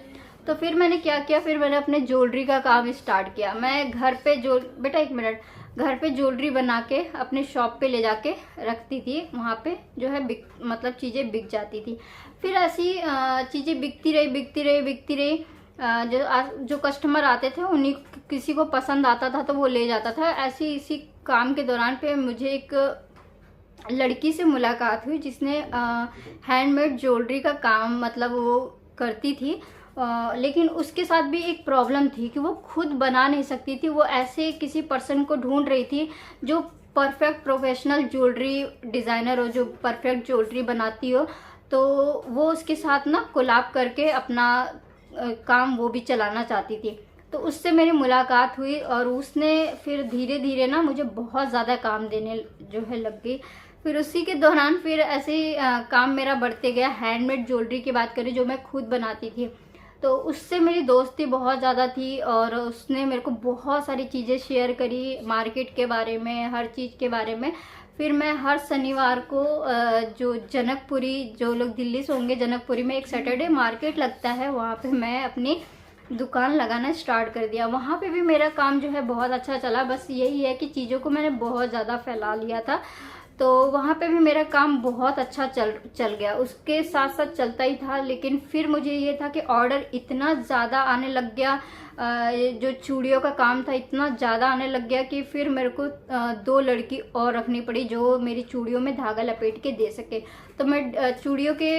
तो फिर मैंने क्या किया, फिर मैंने अपने ज्वेलरी का काम स्टार्ट किया। मैं घर पे बेटा 1 मिनट, घर पे ज्वेलरी बना के अपने शॉप पे ले जाके रखती थी। वहाँ पे जो है मतलब चीज़ें बिक जाती थी। फिर ऐसी चीज़ें बिकती रही। जो कस्टमर आते थे, उन्हीं किसी को पसंद आता था तो वो ले जाता था। ऐसी इसी काम के दौरान पे मुझे एक लड़की से मुलाकात हुई जिसने हैंडमेड ज्वेलरी का काम मतलब वो करती थी। लेकिन उसके साथ भी एक प्रॉब्लम थी कि वो खुद बना नहीं सकती थी। वो ऐसे किसी पर्सन को ढूंढ रही थी जो परफेक्ट प्रोफेशनल ज्वेलरी डिज़ाइनर हो, जो परफेक्ट ज्वेलरी बनाती हो। तो वो उसके साथ ना कोलैब करके अपना काम वो भी चलाना चाहती थी। तो उससे मेरी मुलाकात हुई और उसने फिर धीरे धीरे ना मुझे बहुत ज़्यादा काम देने जो है लग गई। फिर उसी के दौरान फिर ऐसे ही काम मेरा बढ़ते गया। हैंडमेड ज्वेलरी की बात करें जो मैं खुद बनाती थी, तो उससे मेरी दोस्ती बहुत ज़्यादा थी और उसने मेरे को बहुत सारी चीज़ें शेयर करी, मार्केट के बारे में, हर चीज़ के बारे में। फिर मैं हर शनिवार को जो जनकपुरी, जो लोग दिल्ली से होंगे, जनकपुरी में एक सैटरडे मार्केट लगता है, वहाँ पे मैं अपनी दुकान लगाना स्टार्ट कर दिया। वहाँ पे भी मेरा काम जो है बहुत अच्छा चला। बस यही है कि चीज़ों को मैंने बहुत ज़्यादा फैला लिया था। तो वहाँ पे भी मेरा काम बहुत अच्छा चल गया, उसके साथ साथ चलता ही था। लेकिन फिर मुझे ये था कि ऑर्डर इतना ज़्यादा आने लग गया, जो चूड़ियों का काम था इतना ज़्यादा आने लग गया कि फिर मेरे को 2 लड़की और रखनी पड़ी जो मेरी चूड़ियों में धागा लपेट के दे सके। तो मैं चूड़ियों के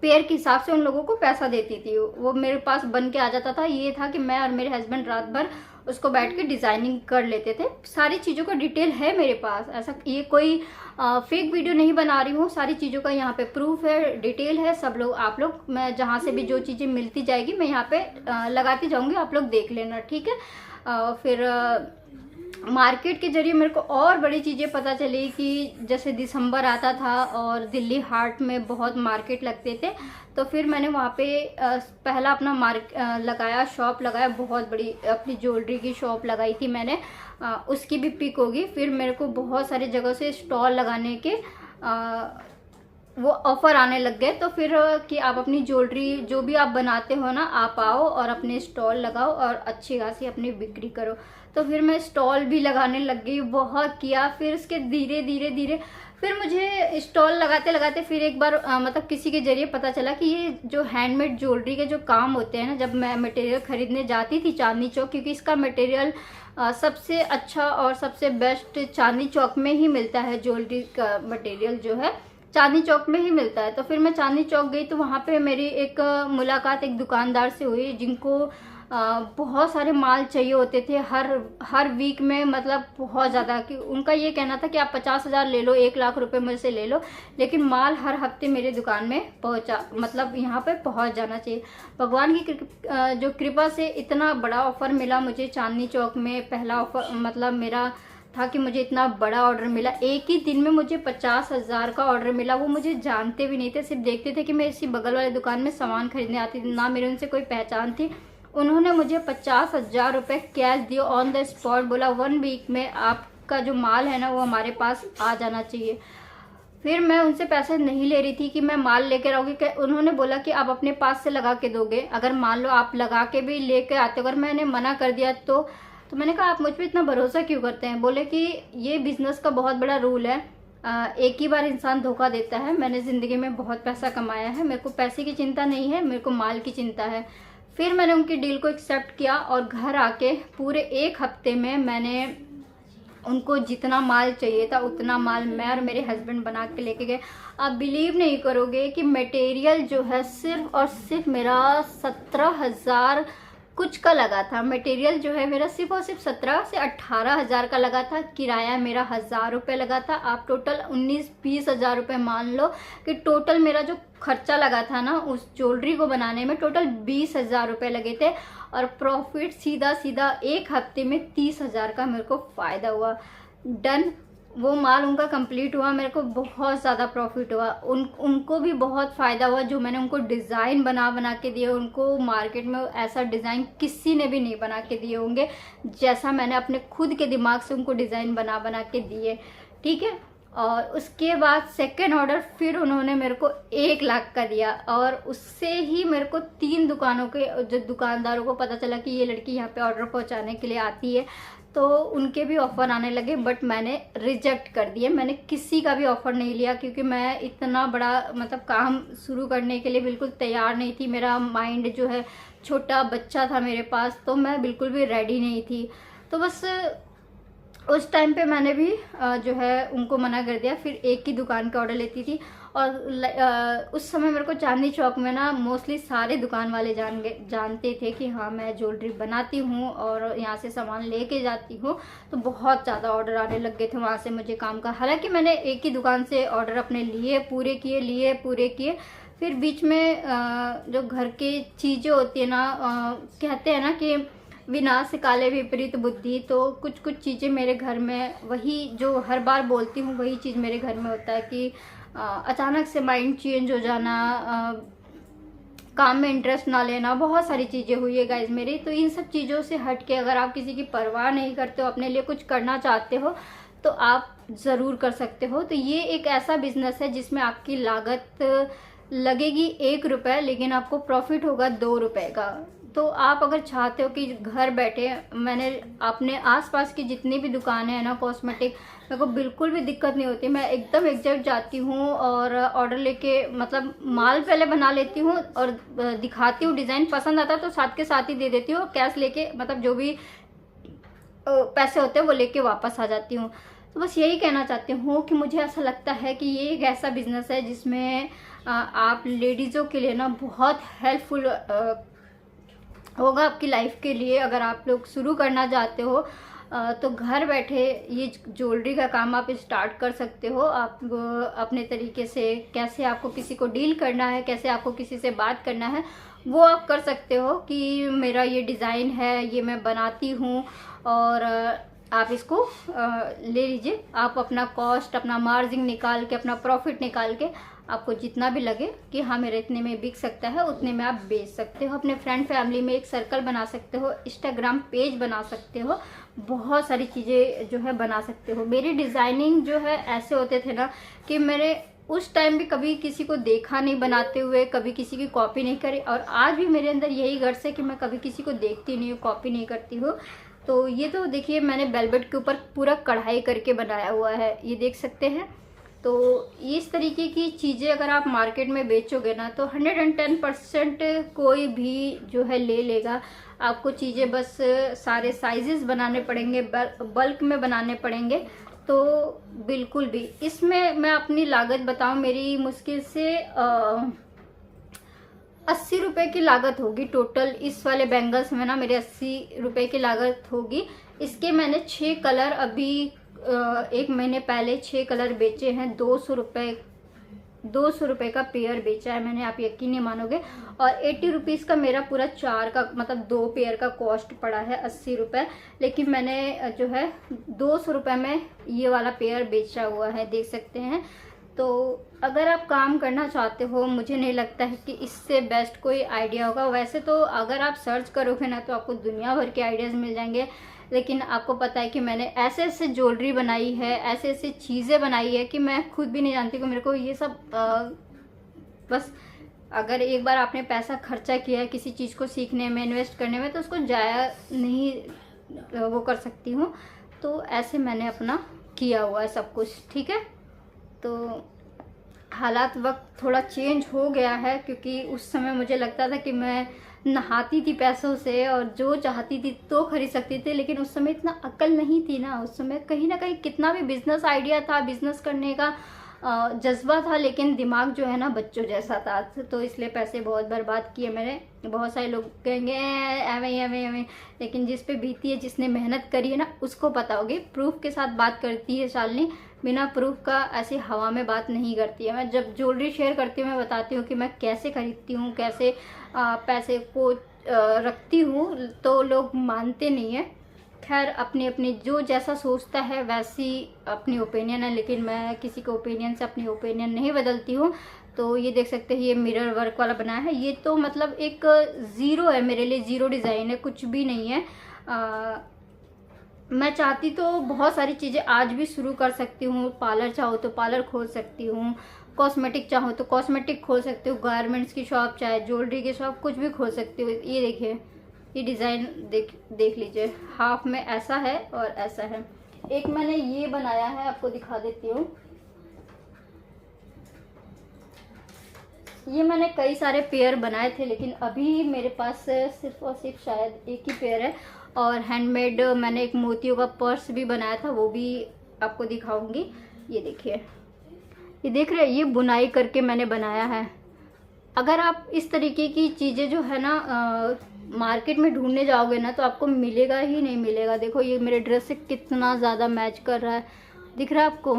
पेयर के हिसाब से उन लोगों को पैसा देती थी, वो मेरे पास बन के आ जाता था। ये था कि मैं और मेरे हस्बैंड रात भर उसको बैठ के डिजाइनिंग कर लेते थे। सारी चीज़ों का डिटेल है मेरे पास, ऐसा ये कोई फेक वीडियो नहीं बना रही हूँ, सारी चीज़ों का यहाँ पे प्रूफ है, डिटेल है। सब लोग आप लोग, मैं जहाँ से भी जो चीज़ें मिलती जाएगी मैं यहाँ पे लगाती जाऊँगी, आप लोग देख लेना, ठीक है। फिर मार्केट के जरिए मेरे को और बड़ी चीज़ें पता चली कि जैसे दिसंबर आता था और दिल्ली हाट में बहुत मार्केट लगते थे, तो फिर मैंने वहाँ पे पहला अपना लगाया, शॉप लगाया, बहुत बड़ी अपनी ज्वेलरी की शॉप लगाई थी मैंने। उसकी भी पिक होगी। फिर मेरे को बहुत सारी जगह से स्टॉल लगाने के वो ऑफ़र आने लग गए। तो फिर कि आप अपनी ज्वेलरी जो भी आप बनाते हो ना, आप आओ और अपने स्टॉल लगाओ और अच्छी खासी अपनी बिक्री करो। तो फिर मैं स्टॉल भी लगाने लग गई, बहुत किया। फिर उसके धीरे धीरे धीरे फिर मुझे स्टॉल लगाते लगाते फिर एक बार मतलब किसी के जरिए पता चला कि ये जो हैंडमेड ज्वेलरी के जो काम होते हैं ना, जब मैं मटेरियल खरीदने जाती थी चांदनी चौक, क्योंकि इसका मटेरियल सबसे अच्छा और सबसे बेस्ट चांदनी चौक में ही मिलता है। ज्वेलरी का मटेरियल जो है चांदनी चौक में ही मिलता है। तो फिर मैं चांदनी चौक गई, तो वहाँ पे मेरी एक मुलाकात एक दुकानदार से हुई जिनको बहुत सारे माल चाहिए होते थे हर वीक में, मतलब बहुत ज़्यादा। कि उनका ये कहना था कि आप 50,000 ले लो, 1 लाख रुपए मुझसे से ले लो, लेकिन माल हर हफ्ते मेरे दुकान में पहुंचा, मतलब यहाँ पे पहुंच जाना चाहिए। भगवान की जो कृपा से इतना बड़ा ऑफर मिला मुझे चांदनी चौक में। पहला ऑफर मतलब मेरा था कि मुझे इतना बड़ा ऑर्डर मिला, एक ही दिन में मुझे 50,000 का ऑर्डर मिला। वो मुझे जानते भी नहीं थे, सिर्फ देखते थे कि मैं इसी बगल वाले दुकान में सामान खरीदने आती थी, ना मेरे उनसे कोई पहचान थी। उन्होंने मुझे 50,000 रुपये कैश दिए ऑन द स्पॉट, बोला 1 वीक में आपका जो माल है ना वो हमारे पास आ जाना चाहिए। फिर मैं उनसे पैसे नहीं ले रही थी कि मैं माल लेकर आऊँगी, उन्होंने बोला कि आप अपने पास से लगा के दोगे, अगर मान लो आप लगा के भी लेकर आते हो। अगर मैंने मना कर दिया तो मैंने कहा आप मुझ पर इतना भरोसा क्यों करते हैं। बोले कि ये बिजनेस का बहुत बड़ा रूल है, एक ही बार इंसान धोखा देता है। मैंने ज़िंदगी में बहुत पैसा कमाया है, मेरे को पैसे की चिंता नहीं है, मेरे को माल की चिंता है। फिर मैंने उनकी डील को एक्सेप्ट किया और घर आके पूरे 1 हफ्ते में मैंने उनको जितना माल चाहिए था उतना माल मैं और मेरे हस्बैंड बना के लेके गए। आप बिलीव नहीं करोगे कि मटेरियल जो है सिर्फ और सिर्फ मेरा 17,000 कुछ का लगा था। मटेरियल जो है मेरा सिर्फ और सिर्फ 17 से 18,000 का लगा था। किराया मेरा 1,000 रुपये लगा था। आप टोटल 19-20 हज़ार रुपये मान लो कि टोटल मेरा जो खर्चा लगा था ना उस ज्वेलरी को बनाने में, टोटल 20,000 रुपये लगे थे। और प्रॉफिट सीधा सीधा 1 हफ्ते में 30,000 का मेरे को फ़ायदा हुआ। डन, वो माल उनका कंप्लीट हुआ, मेरे को बहुत ज़्यादा प्रॉफिट हुआ। उनको भी बहुत फ़ायदा हुआ। जो मैंने उनको डिज़ाइन बना के दिए, उनको मार्केट में ऐसा डिज़ाइन किसी ने भी नहीं बना के दिए होंगे जैसा मैंने अपने खुद के दिमाग से उनको डिज़ाइन बना के दिए, ठीक है। और उसके बाद सेकेंड ऑर्डर फिर उन्होंने मेरे को 1 लाख का दिया। और उससे ही मेरे को 3 दुकानों के जो दुकानदारों को पता चला कि ये लड़की यहाँ पे ऑर्डर पहुँचाने के लिए आती है, तो उनके भी ऑफ़र आने लगे। बट मैंने रिजेक्ट कर दिए, मैंने किसी का भी ऑफ़र नहीं लिया, क्योंकि मैं इतना बड़ा मतलब काम शुरू करने के लिए बिल्कुल तैयार नहीं थी। मेरा माइंड जो है, छोटा बच्चा था मेरे पास, तो मैं बिल्कुल भी रेडी नहीं थी। तो बस उस टाइम पे मैंने भी जो है उनको मना कर दिया। फिर एक ही दुकान का ऑर्डर लेती थी। और उस समय मेरे को चांदनी चौक में ना मोस्टली सारे दुकान वाले जानते थे कि हाँ मैं ज्वेलरी बनाती हूँ और यहाँ से सामान लेके जाती हूँ। तो बहुत ज़्यादा ऑर्डर आने लग गए थे वहाँ से मुझे काम का। हालांकि मैंने एक ही दुकान से ऑर्डर अपने लिए पूरे किए। फिर बीच में जो घर की चीज़ें होती है ना, कहते हैं ना कि विनाश काले विपरीत बुद्धि, तो कुछ चीज़ें मेरे घर में, वही जो हर बार बोलती हूँ वही चीज़ मेरे घर में होता है कि अचानक से माइंड चेंज हो जाना, काम में इंटरेस्ट ना लेना, बहुत सारी चीज़ें हुई है गाइज मेरी। तो इन सब चीज़ों से हट के अगर आप किसी की परवाह नहीं करते हो, अपने लिए कुछ करना चाहते हो, तो आप ज़रूर कर सकते हो। तो ये एक ऐसा बिजनेस है जिसमें आपकी लागत लगेगी 1 रुपये, लेकिन आपको प्रॉफिट होगा 2 रुपये का। तो आप अगर चाहते हो कि घर बैठे, मैंने अपने आसपास की जितनी भी दुकानें हैं ना कॉस्मेटिक, मेरे को बिल्कुल भी दिक्कत नहीं होती। मैं एकदम एग्जैक्ट जाती हूँ और ऑर्डर लेके मतलब माल पहले बना लेती हूँ और दिखाती हूँ, डिज़ाइन पसंद आता है तो साथ के साथ ही दे देती हूँ, कैश लेके मतलब जो भी पैसे होते हैं वो लेके वापस आ जाती हूँ। तो बस यही कहना चाहती हूँ कि मुझे ऐसा लगता है कि ये एक ऐसा बिजनेस है जिसमें आप लेडीज़ों के लिए ना बहुत हेल्पफुल होगा आपकी लाइफ के लिए। अगर आप लोग शुरू करना चाहते हो तो घर बैठे ये ज्वेलरी का काम आप स्टार्ट कर सकते हो। आप अपने तरीके से कैसे आपको किसी को डील करना है, कैसे आपको किसी से बात करना है, वो आप कर सकते हो कि मेरा ये डिज़ाइन है, ये मैं बनाती हूँ और आप इसको ले लीजिए। आप अपना कॉस्ट, अपना मार्जिन निकाल के, अपना प्रॉफिट निकाल के आपको जितना भी लगे कि हाँ मेरा इतने में बिक सकता है, उतने में आप बेच सकते हो। अपने फ्रेंड फैमिली में एक सर्कल बना सकते हो, इंस्टाग्राम पेज बना सकते हो, बहुत सारी चीज़ें जो है बना सकते हो। मेरी डिज़ाइनिंग जो है ऐसे होते थे ना कि मेरे उस टाइम भी कभी किसी को देखा नहीं बनाते हुए, कभी किसी की कॉपी नहीं करी, और आज भी मेरे अंदर यही गर्ज है कि मैं कभी किसी को देखती नहीं हूँ, कॉपी नहीं करती हूँ। तो ये तो देखिए मैंने वेलवेट के ऊपर पूरा कढ़ाई करके बनाया हुआ है, ये देख सकते हैं। तो इस तरीके की चीज़ें अगर आप मार्केट में बेचोगे ना तो 110% कोई भी जो है ले लेगा। आपको चीज़ें बस सारे साइजेस बनाने पड़ेंगे, बल्क में बनाने पड़ेंगे। तो बिल्कुल भी इसमें मैं अपनी लागत बताऊं, मेरी मुश्किल से 80 रुपये की लागत होगी टोटल। इस वाले बैंगल्स में ना मेरे 80 रुपये की लागत होगी। इसके मैंने 6 कलर अभी 1 महीने पहले 6 कलर बेचे हैं। 200 रुपये का पेयर बेचा है मैंने, आप यकीन नहीं मानोगे। और 80 रुपीज़ का मेरा पूरा 4 का मतलब 2 पेयर का कॉस्ट पड़ा है 80 रुपये। लेकिन मैंने जो है 200 रुपये में ये वाला पेयर बेचा हुआ है, देख सकते हैं। तो अगर आप काम करना चाहते हो, मुझे नहीं लगता है कि इससे बेस्ट कोई आइडिया होगा। वैसे तो अगर आप सर्च करोगे ना तो आपको दुनिया भर के आइडियाज़ मिल जाएंगे, लेकिन आपको पता है कि मैंने ऐसे ऐसे ज्वेलरी बनाई है, ऐसे ऐसे चीज़ें बनाई है कि मैं खुद भी नहीं जानती कि मेरे को ये सब बस अगर एक बार आपने पैसा खर्चा किया है किसी चीज़ को सीखने में, इन्वेस्ट करने में, तो उसको जाया नहीं वो कर सकती हूँ। तो ऐसे मैंने अपना किया हुआ है सब कुछ, ठीक है। तो हालात वक्त थोड़ा चेंज हो गया है, क्योंकि उस समय मुझे लगता था कि मैं नहाती थी पैसों से और जो चाहती थी तो खरीद सकती थी, लेकिन उस समय इतना अक्ल नहीं थी ना। उस समय कहीं ना कहीं कितना भी बिजनेस आइडिया था, बिजनेस करने का जज्बा था, लेकिन दिमाग जो है ना बच्चों जैसा था। तो इसलिए पैसे बहुत बर्बाद किए मैंने। बहुत सारे लोग कहेंगे एवे एवे एवे, लेकिन जिस पे बीती है, जिसने मेहनत करी है ना, उसको पता होगी। प्रूफ के साथ बात करती है शालिनी, बिना प्रूफ का ऐसी हवा में बात नहीं करती है। मैं जब ज्वेलरी शेयर करती हूँ मैं बताती हूँ कि मैं कैसे खरीदती हूँ, कैसे पैसे को रखती हूँ, तो लोग मानते नहीं है। खैर अपनी अपनी जो जैसा सोचता है वैसी अपनी ओपिनियन है, लेकिन मैं किसी के ओपिनियन से अपनी ओपिनियन नहीं बदलती हूँ। तो ये देख सकते हैं, ये मिरर वर्क वाला बनाया है। ये तो मतलब एक ज़ीरो है मेरे लिए, ज़ीरो डिज़ाइन है, कुछ भी नहीं है। मैं चाहती तो बहुत सारी चीज़ें आज भी शुरू कर सकती हूँ। पार्लर चाहो तो पार्लर खोल सकती हूँ, कॉस्मेटिक चाहो तो कॉस्मेटिक खोल सकती हूँ, गारमेंट्स की शॉप चाहे ज्वेलरी की शॉप, कुछ भी खोल सकती हूँ। ये देखिए, ये डिज़ाइन देख लीजिए, हाफ में ऐसा है और ऐसा है। एक मैंने ये बनाया है, आपको दिखा देती हूँ। ये मैंने कई सारे पेयर बनाए थे, लेकिन अभी मेरे पास सिर्फ और सिर्फ शायद एक ही पेयर है। और हैंडमेड मैंने एक मोतियों का पर्स भी बनाया था, वो भी आपको दिखाऊंगी। ये देखिए, ये देख रहे हैं, ये बुनाई करके मैंने बनाया है। अगर आप इस तरीके की चीज़ें जो है ना मार्केट में ढूंढने जाओगे ना तो आपको मिलेगा ही नहीं मिलेगा। देखो ये मेरे ड्रेस से कितना ज़्यादा मैच कर रहा है, दिख रहा है आपको।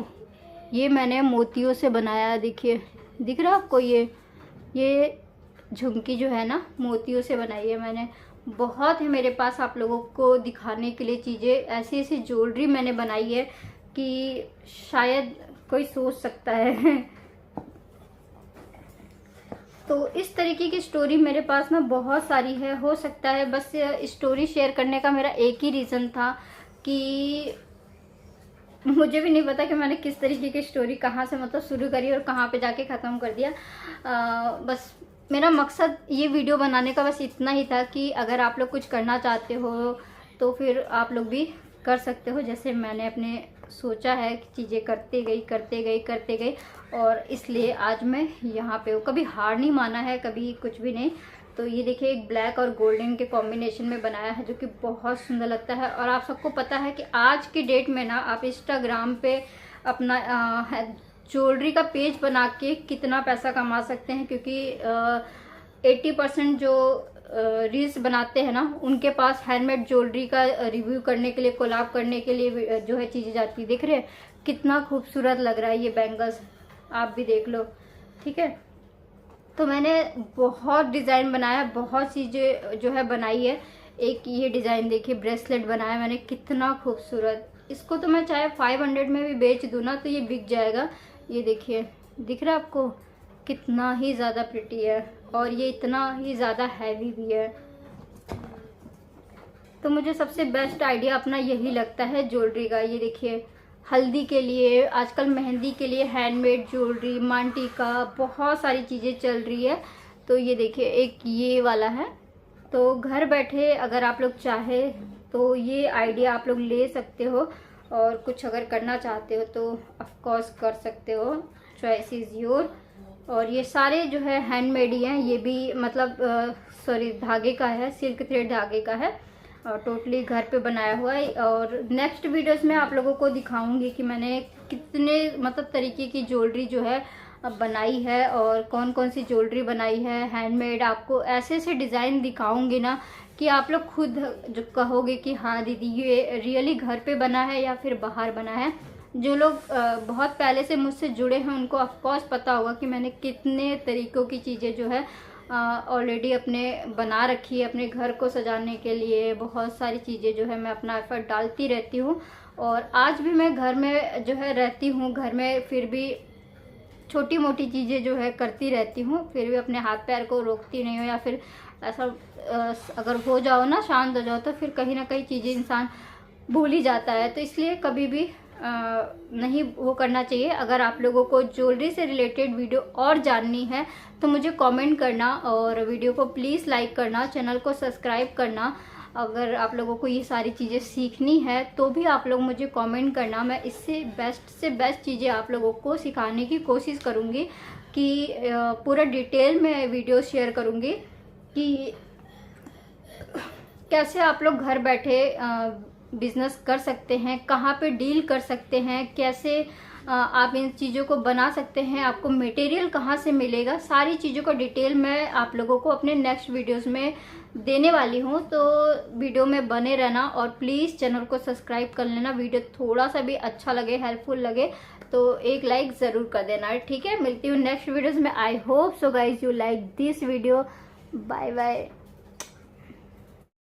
ये मैंने मोतियों से बनाया है, देखिए दिख रहा है आपको। ये झुमकी जो है ना मोतियों से बनाई है मैंने। बहुत है मेरे पास आप लोगों को दिखाने के लिए चीज़ें। ऐसी ऐसी ज्वेलरी मैंने बनाई है कि शायद कोई सोच सकता है। तो इस तरीके की स्टोरी मेरे पास ना बहुत सारी है। हो सकता है बस स्टोरी शेयर करने का मेरा एक ही रीज़न था कि मुझे भी नहीं पता कि मैंने किस तरीके की स्टोरी कहाँ से मतलब शुरू करी और कहाँ पे जाके ख़त्म कर दिया। बस मेरा मकसद ये वीडियो बनाने का बस इतना ही था कि अगर आप लोग कुछ करना चाहते हो तो फिर आप लोग भी कर सकते हो, जैसे मैंने अपने सोचा है कि चीज़ें करते गई और इसलिए आज मैं यहाँ पे हूँ। कभी हार नहीं माना है, कभी कुछ भी नहीं। तो ये देखिए एक ब्लैक और गोल्डन के कॉम्बिनेशन में बनाया है जो कि बहुत सुंदर लगता है। और आप सबको पता है कि आज की डेट में ना आप इंस्टाग्राम पे अपना ज्वेलरी का पेज बना के कितना पैसा कमा सकते हैं, क्योंकि 80% जो रील्स बनाते हैं ना उनके पास हैंडमेड ज्वेलरी का रिव्यू करने के लिए, कोलैब करने के लिए जो है चीज़ें जाती है। देख रहे हैं कितना खूबसूरत लग रहा है ये बैंगल्स, आप भी देख लो। ठीक है, तो मैंने बहुत डिज़ाइन बनाया, बहुत चीज़ें जो है बनाई है। एक ये डिज़ाइन देखिए, ब्रेसलेट बनाया मैंने, कितना खूबसूरत। इसको तो मैं चाहे 500 में भी बेच दूँ ना तो ये बिक जाएगा। ये देखिए, दिख रहा है आपको कितना ही ज़्यादा प्रिटी है और ये इतना ही ज़्यादा हैवी भी है। तो मुझे सबसे बेस्ट आइडिया अपना यही लगता है ज्वेलरी का। ये देखिए, हल्दी के लिए, आजकल मेहंदी के लिए हैंडमेड ज्वेलरी, मांटी का, बहुत सारी चीज़ें चल रही है। तो ये देखिए एक ये वाला है। तो घर बैठे अगर आप लोग चाहे तो ये आइडिया आप लोग ले सकते हो और कुछ अगर करना चाहते हो तो ऑफ कोर्स कर सकते हो, चॉइस इज़ योर। और ये सारे जो है हैंडमेड ही हैं, ये भी मतलब सॉरी धागे का है, सिल्क थ्रेड धागे का है और टोटली घर पे बनाया हुआ है। और नेक्स्ट वीडियोस में आप लोगों को दिखाऊंगी कि मैंने कितने मतलब तरीके की ज्वेलरी जो है बनाई है और कौन कौन सी ज्वेलरी बनाई है हैंडमेड। आपको ऐसे ऐसे डिज़ाइन दिखाऊंगी ना कि आप लोग खुद जो कहोगे कि हाँ दीदी ये रियली घर पे बना है या फिर बाहर बना है। जो लोग बहुत पहले से मुझसे जुड़े हैं उनको ऑफकोर्स पता होगा कि मैंने कितने तरीक़ों की चीज़ें जो है ऑलरेडी अपने बना रखी है। अपने घर को सजाने के लिए बहुत सारी चीज़ें जो है मैं अपना एफर्ट डालती रहती हूँ। और आज भी मैं घर में जो है रहती हूँ, घर में फिर भी छोटी मोटी चीज़ें जो है करती रहती हूँ, फिर भी अपने हाथ पैर को रोकती नहीं हूँ। या फिर ऐसा अगर हो जाओ ना, शांत हो जाओ, तो फिर कहीं ना कहीं चीज़ें इंसान भूल ही जाता है। तो इसलिए कभी भी नहीं वो करना चाहिए। अगर आप लोगों को ज्वेलरी से रिलेटेड वीडियो और जाननी है तो मुझे कमेंट करना और वीडियो को प्लीज़ लाइक करना, चैनल को सब्सक्राइब करना। अगर आप लोगों को ये सारी चीज़ें सीखनी है तो भी आप लोग मुझे कमेंट करना। मैं इससे बेस्ट चीज़ें आप लोगों को सिखाने की कोशिश करूँगी कि पूरा डिटेल में वीडियो शेयर करूँगी कि कैसे आप लोग घर बैठे बिजनेस कर सकते हैं, कहाँ पे डील कर सकते हैं, कैसे आप इन चीज़ों को बना सकते हैं, आपको मटेरियल कहाँ से मिलेगा। सारी चीज़ों का डिटेल मैं आप लोगों को अपने नेक्स्ट वीडियोस में देने वाली हूँ। तो वीडियो में बने रहना और प्लीज़ चैनल को सब्सक्राइब कर लेना। वीडियो थोड़ा सा भी अच्छा लगे, हेल्पफुल लगे तो एक लाइक ज़रूर कर देना। ठीक है, मिलती हूँ नेक्स्ट वीडियोज़ में। I hope so guys you like this video. Bye bye.